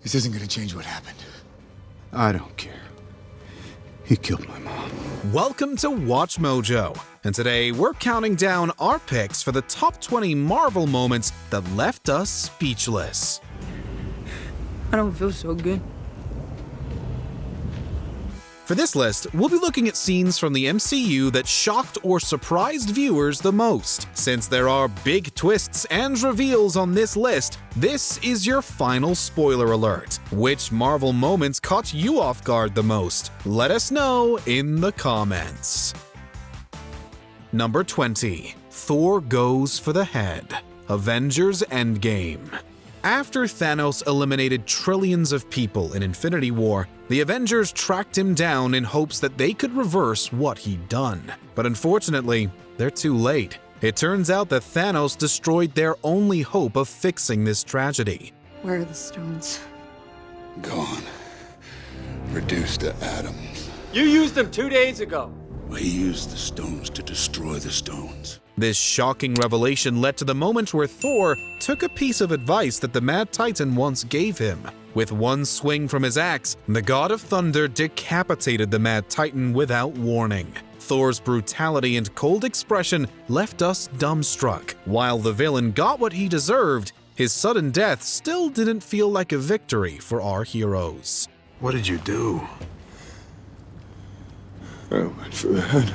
This isn't gonna change what happened. I don't care. He killed my mom. Welcome to Watch Mojo, and today we're counting down our picks for the top 20 Marvel moments that left us speechless. I don't feel so good. For this list, we'll be looking at scenes from the MCU that shocked or surprised viewers the most. Since there are big twists and reveals on this list, this is your final spoiler alert. Which Marvel moments caught you off guard the most? Let us know in the comments. Number 20. Thor goes for the head. Avengers Endgame. After Thanos eliminated trillions of people in Infinity War, the Avengers tracked him down in hopes that they could reverse what he'd done. But unfortunately, they're too late. It turns out that Thanos destroyed their only hope of fixing this tragedy. Where are the stones? Gone. Reduced to atoms. You used them 2 days ago. He used the stones to destroy the stones. This shocking revelation led to the moment where Thor took a piece of advice that the Mad Titan once gave him. With one swing from his axe, the God of Thunder decapitated the Mad Titan without warning. Thor's brutality and cold expression left us dumbstruck. While the villain got what he deserved, his sudden death still didn't feel like a victory for our heroes. What did you do? I went for the head.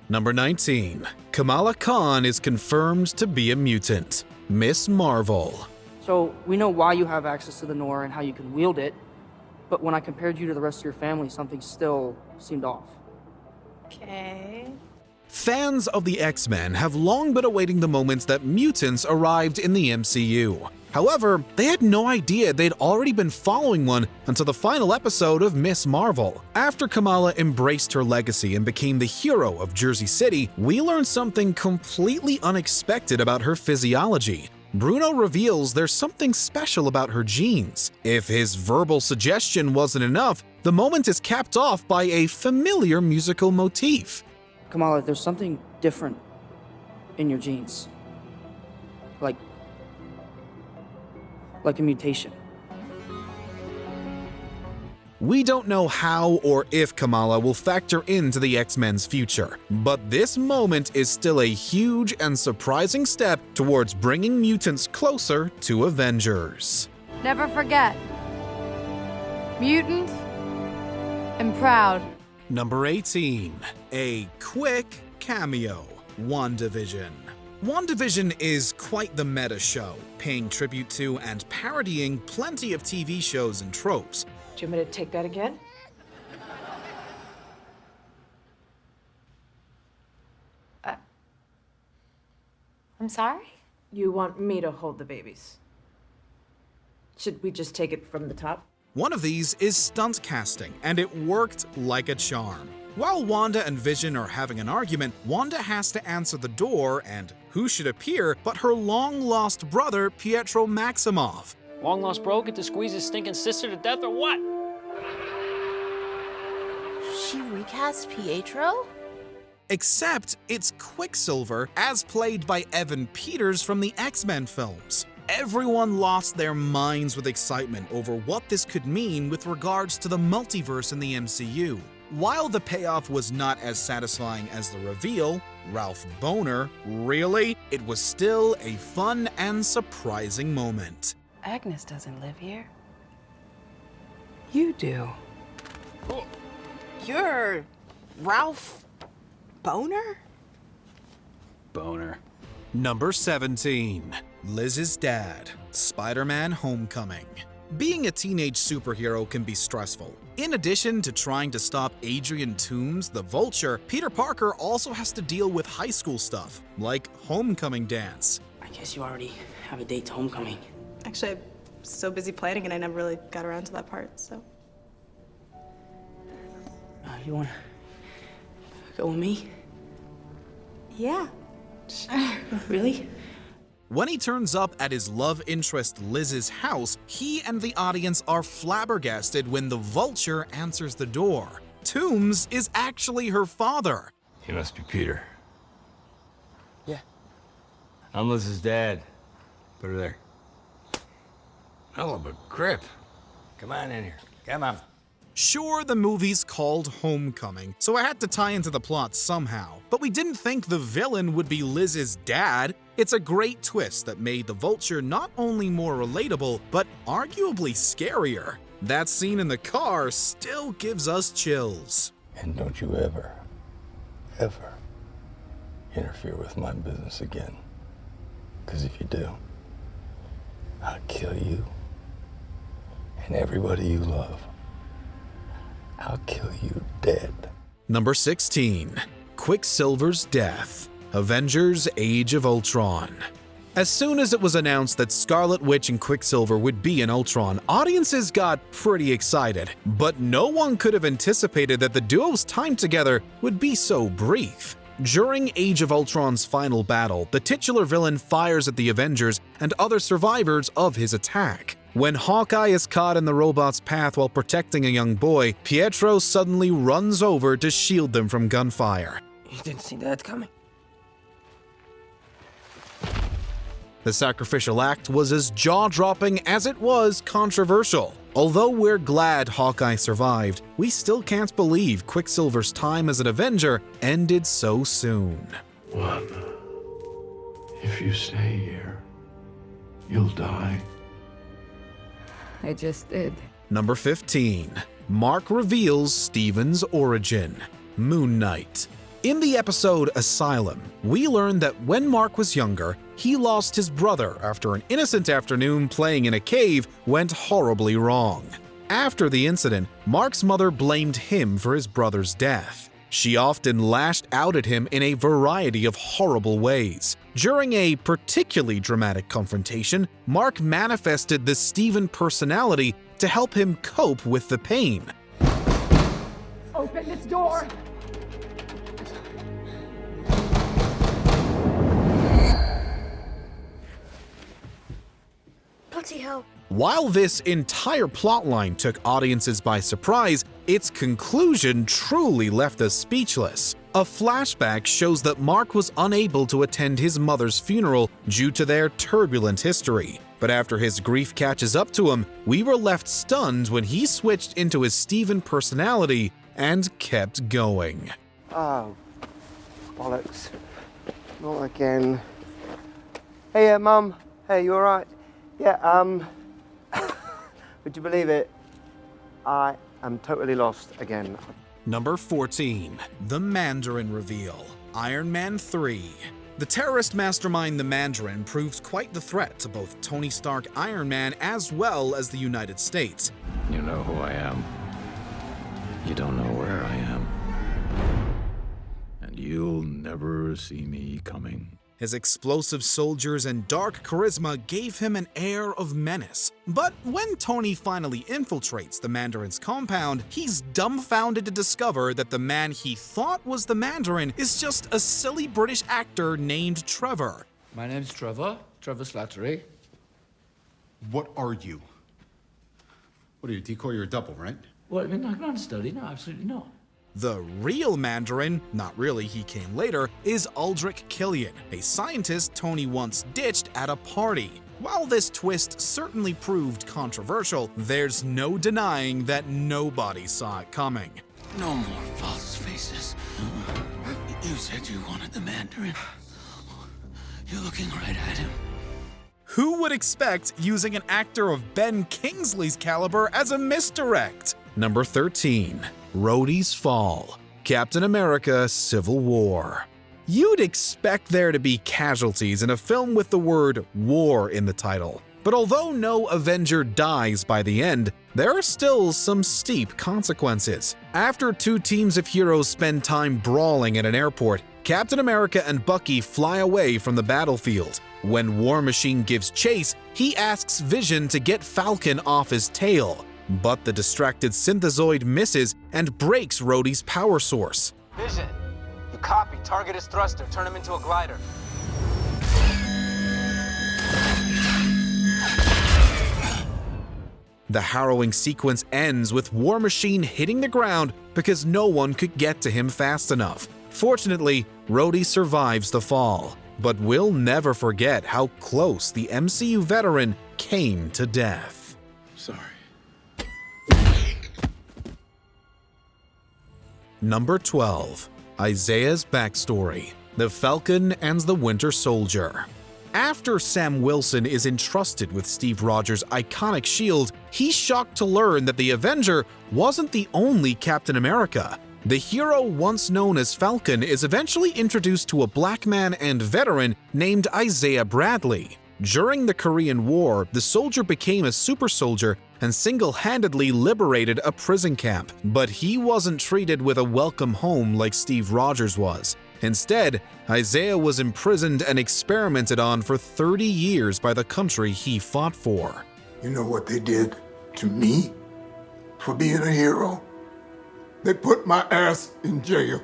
Number 19. Kamala Khan is confirmed to be a mutant. Miss Marvel. So, we know why you have access to the Nor and how you can wield it, but when I compared you to the rest of your family, something still seemed off. Okay. Fans of the X-Men have long been awaiting the moments that mutants arrived in the MCU. However, they had no idea they'd already been following one until the final episode of Miss Marvel. After Kamala embraced her legacy and became the hero of Jersey City, we learned something completely unexpected about her physiology. Bruno reveals there's something special about her genes. If his verbal suggestion wasn't enough, the moment is capped off by a familiar musical motif. Kamala, there's something different in your genes. Like a mutation. We don't know how or if Kamala will factor into the X-Men's future, but this moment is still a huge and surprising step towards bringing mutants closer to Avengers. Never forget. Mutant and proud. Number 18. A quick cameo. Wandavision. Wandavision is quite the meta show, paying tribute to and parodying plenty of TV shows and tropes. Do you want me to take that again? I'm sorry? You want me to hold the babies? Should we just take it from the top? One of these is stunt casting, and it worked like a charm. While Wanda and Vision are having an argument, Wanda has to answer the door, and who should appear but her long-lost brother, Pietro Maximoff. Long lost bro get to squeeze his stinking sister to death or what? She recast Pietro? Except it's Quicksilver, as played by Evan Peters from the X-Men films. Everyone lost their minds with excitement over what this could mean with regards to the multiverse in the MCU. While the payoff was not as satisfying as the reveal, Ralph Bohner, really? It was still a fun and surprising moment. Agnes doesn't live here. You do. You're Ralph Bohner? Boner. Number 17. Liz's dad, Spider-Man Homecoming. Being a teenage superhero can be stressful. In addition to trying to stop Adrian Toomes, the Vulture, Peter Parker also has to deal with high school stuff, like homecoming dance. I guess you already have a date to homecoming. Actually, I'm so busy planning and I never really got around to that part, so. You wanna go with me? Yeah. Really? When he turns up at his love interest Liz's house, he and the audience are flabbergasted when the Vulture answers the door. Toomes is actually her father. He must be Peter. Yeah. I'm Liz's dad. Put her there. Hell of a grip. Come on in here. Come on. Sure, the movie's called Homecoming, so I had to tie into the plot somehow, but we didn't think the villain would be Liz's dad. It's a great twist that made the Vulture not only more relatable, but arguably scarier. That scene in the car still gives us chills. And don't you ever interfere with my business again. Because if you do, I'll kill you and everybody you love. I'll kill you dead. Number 16. Quicksilver's death. Avengers: Age of Ultron. As soon as it was announced that Scarlet Witch and Quicksilver would be in Ultron, audiences got pretty excited. But no one could have anticipated that the duo's time together would be so brief. During Age of Ultron's final battle, the titular villain fires at the Avengers and other survivors of his attack. When Hawkeye is caught in the robot's path while protecting a young boy, Pietro suddenly runs over to shield them from gunfire. You didn't see that coming. The sacrificial act was as jaw-dropping as it was controversial. Although we're glad Hawkeye survived, we still can't believe Quicksilver's time as an Avenger ended so soon. One, if you stay here, you'll die. I just did. Number 15. Mark reveals Stephen's origin. Moon Knight. In the episode Asylum, we learned that when Mark was younger, he lost his brother after an innocent afternoon playing in a cave went horribly wrong. After the incident, Mark's mother blamed him for his brother's death. She often lashed out at him in a variety of horrible ways. During a particularly dramatic confrontation, Mark manifested the Stephen personality to help him cope with the pain. Open this door! Bloody hell. While this entire plotline took audiences by surprise, its conclusion truly left us speechless. A flashback shows that Mark was unable to attend his mother's funeral due to their turbulent history. But after his grief catches up to him, we were left stunned when he switched into his Stephen personality and kept going. Oh, bollocks. Not again. Hey, Mum. Hey, you alright? Yeah, would you believe it? I am totally lost again. Number 14. The Mandarin Reveal. Iron Man 3. The terrorist mastermind the Mandarin proves quite the threat to both Tony Stark Iron Man as well as the United States. You know who I am. You don't know where I am. And you'll never see me coming. His explosive soldiers and dark charisma gave him an air of menace. But when Tony finally infiltrates the Mandarin's compound, he's dumbfounded to discover that the man he thought was the Mandarin is just a silly British actor named Trevor. My name's Trevor Slattery. What are you? What are you, decoy or a double, right? Well, I mean, not understudy. No, absolutely not. The real Mandarin, not really, he came later, is Aldrich Killian, a scientist Tony once ditched at a party. While this twist certainly proved controversial, there's no denying that nobody saw it coming. No more false faces. You said you wanted the Mandarin. You're looking right at him. Who would expect using an actor of Ben Kingsley's caliber as a misdirect? Number 13. Rhodey's Fall. Captain America: Civil War. You'd expect there to be casualties in a film with the word war in the title. But although no Avenger dies by the end, there are still some steep consequences. After two teams of heroes spend time brawling at an airport, Captain America and Bucky fly away from the battlefield. When War Machine gives chase, he asks Vision to get Falcon off his tail. But the distracted synthezoid misses and breaks Rhodey's power source. Vision, you copy. Target his thruster. Turn him into a glider. The harrowing sequence ends with War Machine hitting the ground because no one could get to him fast enough. Fortunately, Rhodey survives the fall, but we'll never forget how close the MCU veteran came to death. Sorry. Number 12. Isaiah's backstory: The Falcon and the Winter Soldier. After Sam Wilson is entrusted with Steve Rogers' iconic shield, he's shocked to learn that the Avenger wasn't the only Captain America. The hero once known as Falcon is eventually introduced to a black man and veteran named Isaiah Bradley. During the Korean War, the soldier became a super soldier and single-handedly liberated a prison camp, but he wasn't treated with a welcome home like Steve Rogers was. Instead, Isaiah was imprisoned and experimented on for 30 years by the country he fought for. You know what they did to me for being a hero? They put my ass in jail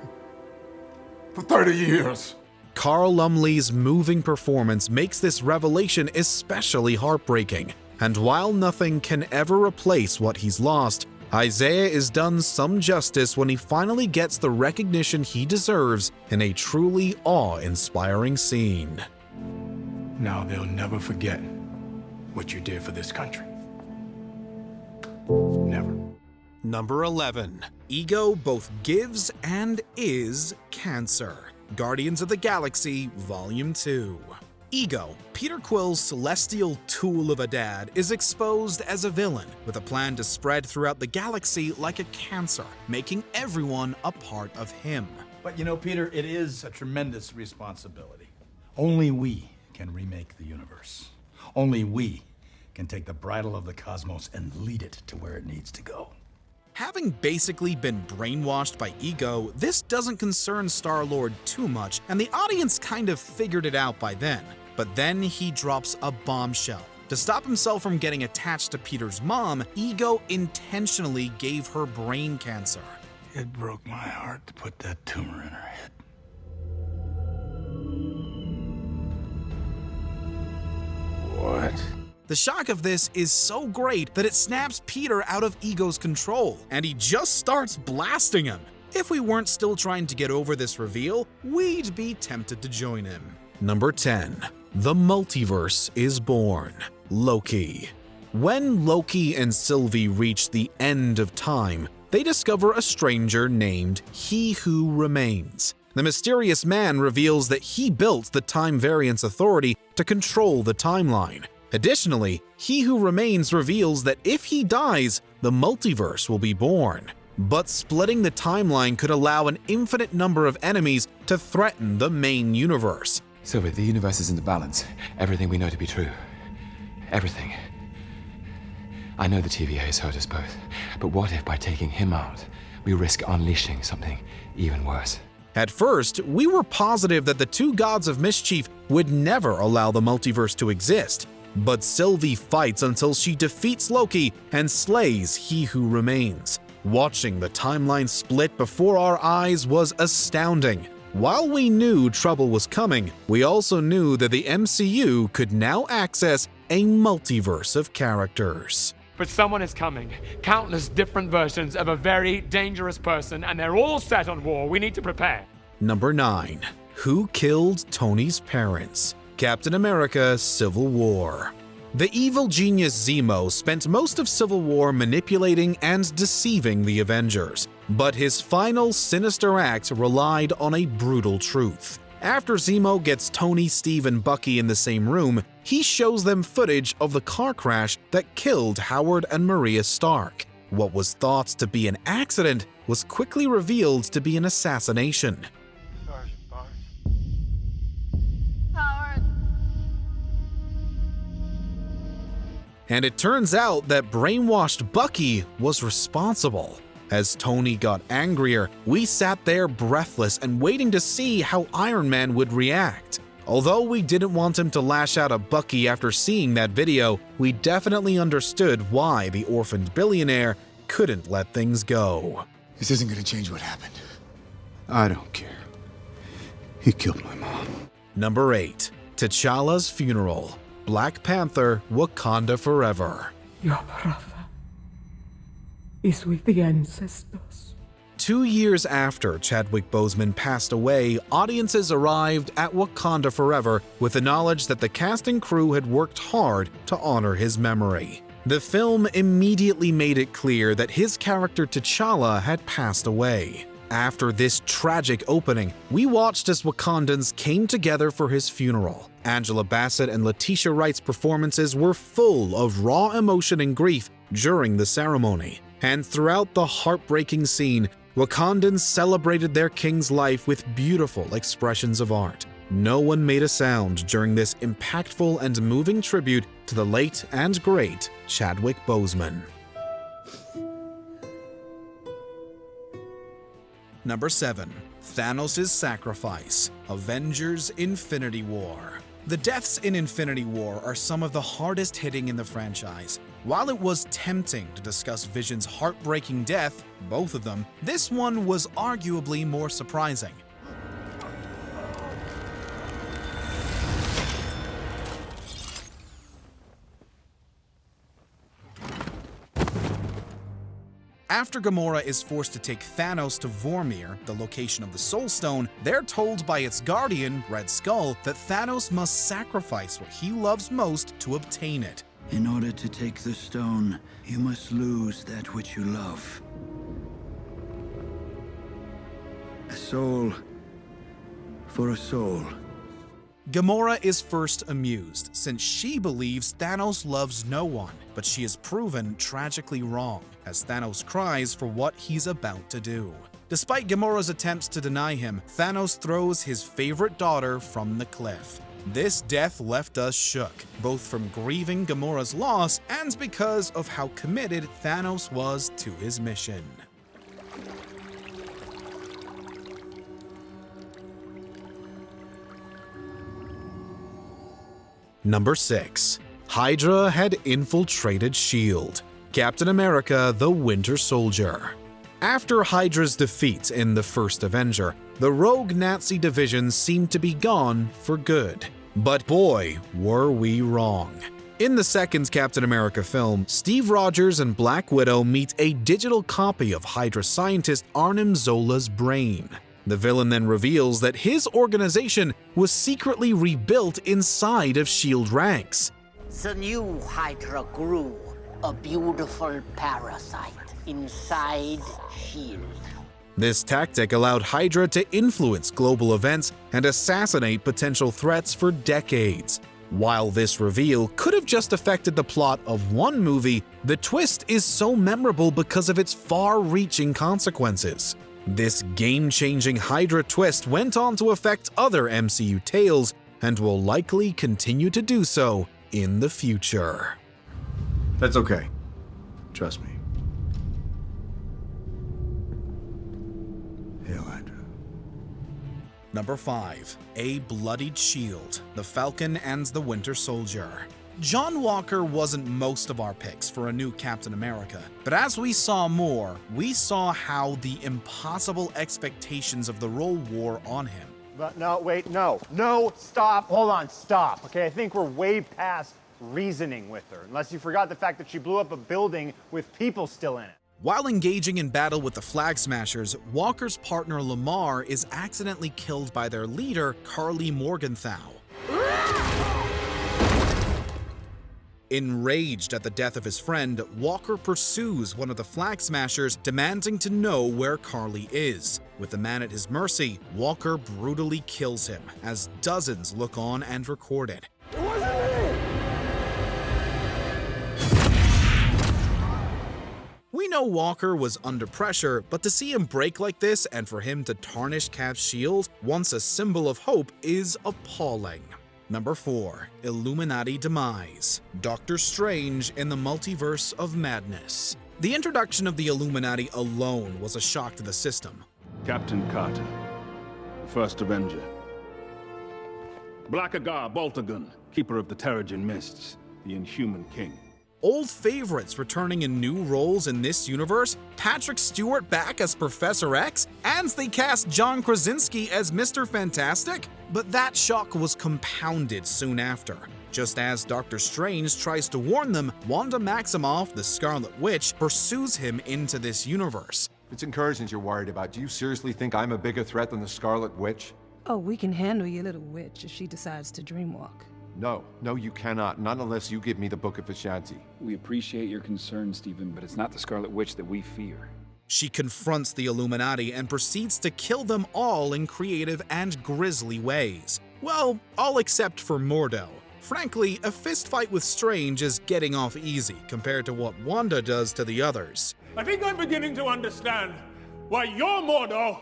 for 30 years. Carl Lumbly's moving performance makes this revelation especially heartbreaking, and while nothing can ever replace what he's lost, Isaiah is done some justice when he finally gets the recognition he deserves in a truly awe-inspiring scene. Now they'll never forget what you did for this country. Never. Number 11. Ego both gives and is cancer. Guardians of the Galaxy Volume 2. Ego, Peter Quill's celestial tool of a dad, is exposed as a villain with a plan to spread throughout the galaxy like a cancer, making everyone a part of him. But you know, Peter, it is a tremendous responsibility. Only we can remake the universe. Only we can take the bridle of the cosmos and lead it to where it needs to go. Having basically been brainwashed by Ego, this doesn't concern Star-Lord too much, and the audience kind of figured it out by then. But then he drops a bombshell. To stop himself from getting attached to Peter's mom, Ego intentionally gave her brain cancer. It broke my heart to put that tumor in her head. What? The shock of this is so great that it snaps Peter out of Ego's control, and he just starts blasting him. If we weren't still trying to get over this reveal, we'd be tempted to join him. Number 10. The multiverse is born. Loki. When Loki and Sylvie reach the end of time, they discover a stranger named He Who Remains. The mysterious man reveals that he built the Time Variance Authority to control the timeline. Additionally, He Who Remains reveals that if he dies, the multiverse will be born. But splitting the timeline could allow an infinite number of enemies to threaten the main universe. Sylvie, the universe is in the balance. Everything we know to be true. Everything. I know the TVA has hurt us both, but what if by taking him out, we risk unleashing something even worse? At first, we were positive that the two gods of mischief would never allow the multiverse to exist. But Sylvie fights until she defeats Loki and slays He Who Remains. Watching the timeline split before our eyes was astounding. While we knew trouble was coming, we also knew that the MCU could now access a multiverse of characters. But someone is coming. Countless different versions of a very dangerous person, and they're all set on war. We need to prepare. Number 9. Who killed Tony's parents? Captain America: Civil War. The evil genius Zemo spent most of Civil War manipulating and deceiving the Avengers, but his final sinister act relied on a brutal truth. After Zemo gets Tony, Steve, and Bucky in the same room, he shows them footage of the car crash that killed Howard and Maria Stark. What was thought to be an accident was quickly revealed to be an assassination. And it turns out that brainwashed Bucky was responsible. As Tony got angrier, we sat there breathless and waiting to see how Iron Man would react. Although we didn't want him to lash out at Bucky after seeing that video, we definitely understood why the orphaned billionaire couldn't let things go. This isn't gonna change what happened. I don't care. He killed my mom. Number 8. T'Challa's funeral. Black Panther: Wakanda Forever. Your brother is with the ancestors. 2 years after Chadwick Boseman passed away, audiences arrived at Wakanda Forever with the knowledge that the cast and crew had worked hard to honor his memory. The film immediately made it clear that his character T'Challa had passed away. After this tragic opening, we watched as Wakandans came together for his funeral. Angela Bassett and Letitia Wright's performances were full of raw emotion and grief during the ceremony. And throughout the heartbreaking scene, Wakandans celebrated their king's life with beautiful expressions of art. No one made a sound during this impactful and moving tribute to the late and great Chadwick Boseman. Number 7. Thanos' Sacrifice, Avengers Infinity War. The deaths in Infinity War are some of the hardest hitting in the franchise. While it was tempting to discuss Vision's heartbreaking death, both of them, this one was arguably more surprising. After Gamora is forced to take Thanos to Vormir, the location of the Soul Stone, they're told by its guardian, Red Skull, that Thanos must sacrifice what he loves most to obtain it. In order to take the stone, you must lose that which you love. A soul for a soul. Gamora is first amused, since she believes Thanos loves no one, but she is proven tragically wrong, as Thanos cries for what he's about to do. Despite Gamora's attempts to deny him, Thanos throws his favorite daughter from the cliff. This death left us shook, both from grieving Gamora's loss and because of how committed Thanos was to his mission. Number 6. Hydra had infiltrated S.H.I.E.L.D. Captain America: The Winter Soldier. After Hydra's defeat in the first Avenger, the rogue Nazi division seemed to be gone for good. But boy, were we wrong. In the second Captain America film, Steve Rogers and Black Widow meet a digital copy of Hydra scientist Arnim Zola's brain. The villain then reveals that his organization was secretly rebuilt inside of S.H.I.E.L.D. ranks. The new Hydra grew, a beautiful parasite inside S.H.I.E.L.D. This tactic allowed Hydra to influence global events and assassinate potential threats for decades. While this reveal could have just affected the plot of one movie, the twist is so memorable because of its far-reaching consequences. This game-changing Hydra twist went on to affect other MCU tales and will likely continue to do so in the future. That's okay. Trust me. Hail Hydra. Number 5. A Bloodied Shield, The Falcon and the Winter Soldier. John Walker wasn't most of our picks for a new Captain America, but as we saw more, we saw how the impossible expectations of the role wore on him. But no, wait, no, stop, hold on, stop, okay? I think we're way past reasoning with her, unless you forgot the fact that she blew up a building with people still in it. While engaging in battle with the Flag Smashers, Walker's partner Lamar is accidentally killed by their leader, Carly Morgenthau. Enraged at the death of his friend, Walker pursues one of the Flag Smashers, demanding to know where Carly is. With the man at his mercy, Walker brutally kills him, as dozens look on and record it. We know Walker was under pressure, but to see him break like this and for him to tarnish Cap's shield, once a symbol of hope, is appalling. Number 4. Illuminati Demise, Doctor Strange in the Multiverse of Madness. The introduction of the Illuminati alone was a shock to the system. Captain Carter, the first Avenger. Blackagar Boltagun, keeper of the Terrigen Mists, the Inhuman King. Old favorites returning in new roles in this universe, Patrick Stewart back as Professor X, and they cast John Krasinski as Mr. Fantastic? But that shock was compounded soon after. Just as Doctor Strange tries to warn them, Wanda Maximoff, the Scarlet Witch, pursues him into this universe. It's incursions you're worried about. Do you seriously think I'm a bigger threat than the Scarlet Witch? Oh, we can handle your little witch if she decides to dreamwalk. No, you cannot. Not unless you give me the Book of Ashanti. We appreciate your concern, Stephen, but it's not the Scarlet Witch that we fear. She confronts the Illuminati and proceeds to kill them all in creative and grisly ways. Well, all except for Mordo. Frankly, a fistfight with Strange is getting off easy compared to what Wanda does to the others. I think I'm beginning to understand why your Mordo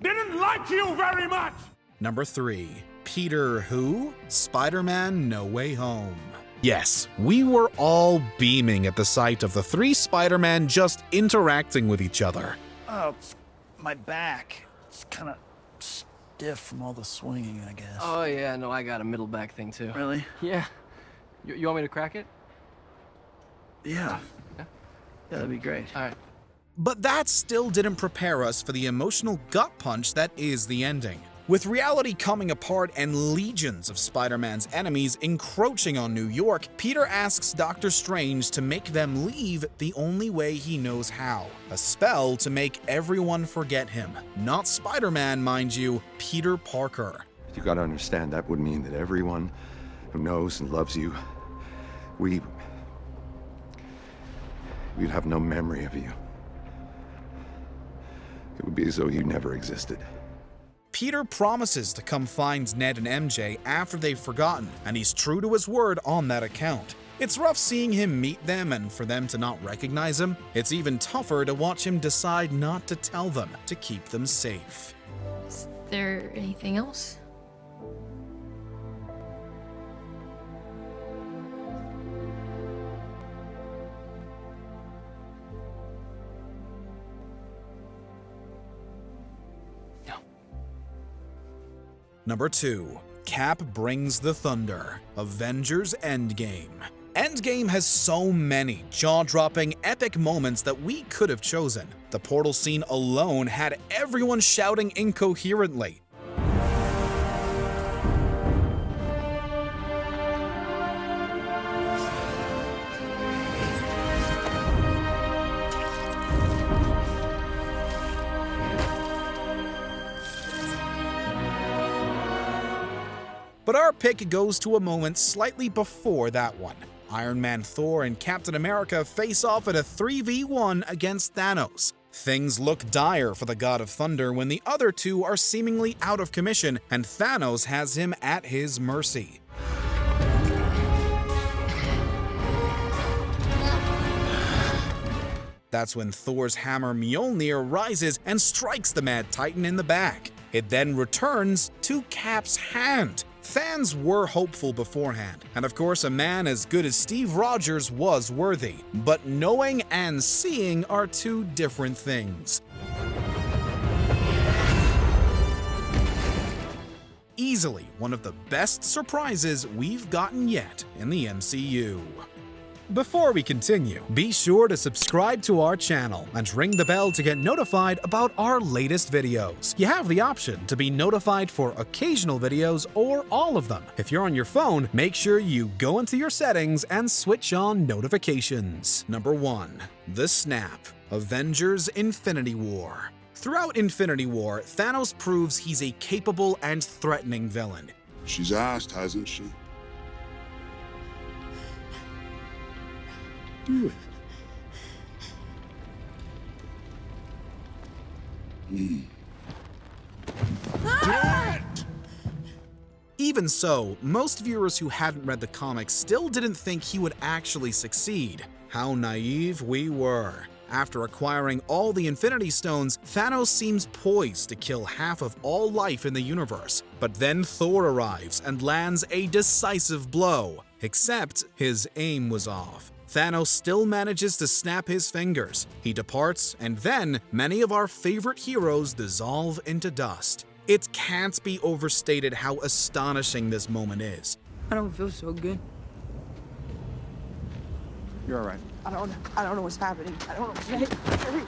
didn't like you very much! Number 3. Peter who? Spider-Man No Way Home. Yes, we were all beaming at the sight of the 3 Spider-Man just interacting with each other. Oh, my back. It's kind of stiff from all the swinging, I guess. Oh, yeah, no, I got a middle back thing, too. Really? Yeah. You want me to crack it? Yeah. Yeah, that'd be great. All right. But that still didn't prepare us for the emotional gut punch that is the ending. With reality coming apart and legions of Spider-Man's enemies encroaching on New York, Peter asks Doctor Strange to make them leave the only way he knows how. A spell to make everyone forget him. Not Spider-Man, mind you, Peter Parker. You gotta understand, that would mean that everyone who knows and loves you, we'd have no memory of you. It would be as though you never existed. Peter promises to come find Ned and MJ after they've forgotten, and he's true to his word on that account. It's rough seeing him meet them and for them to not recognize him. It's even tougher to watch him decide not to tell them to keep them safe. Is there anything else? Number 2. Cap brings the thunder. Avengers Endgame. Endgame has so many jaw-dropping, epic moments that we could have chosen. The portal scene alone had everyone shouting incoherently. But our pick goes to a moment slightly before that one. Iron Man, Thor, and Captain America face off at a 3v1 against Thanos. Things look dire for the God of Thunder when the other two are seemingly out of commission and Thanos has him at his mercy. That's when Thor's hammer Mjolnir rises and strikes the Mad Titan in the back. It then returns to Cap's hand. Fans were hopeful beforehand, and of course a man as good as Steve Rogers was worthy. But knowing and seeing are two different things. Easily one of the best surprises we've gotten yet in the MCU. Before we continue, be sure to subscribe to our channel and ring the bell to get notified about our latest videos. You have the option to be notified for occasional videos or all of them. If you're on your phone, make sure you go into your settings and switch on notifications. Number 1. The Snap. Avengers Infinity War. Throughout Infinity War, Thanos proves he's a capable and threatening villain. She's asked, hasn't she? Do it. Even so, most viewers who hadn't read the comics still didn't think he would actually succeed. How naive we were. After acquiring all the Infinity Stones, Thanos seems poised to kill half of all life in the universe. But then Thor arrives and lands a decisive blow. Except his aim was off. Thanos still manages to snap his fingers. He departs, and then many of our favorite heroes dissolve into dust. It can't be overstated how astonishing this moment is. I don't feel so good. You're all right. I don't know what's happening. I don't know.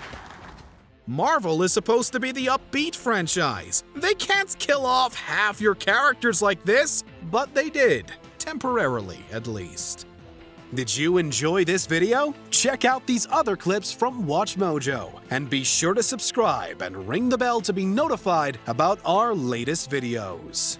Marvel is supposed to be the upbeat franchise. They can't kill off half your characters like this, but they did. Temporarily, at least. Did you enjoy this video? Check out these other clips from WatchMojo, and be sure to subscribe and ring the bell to be notified about our latest videos.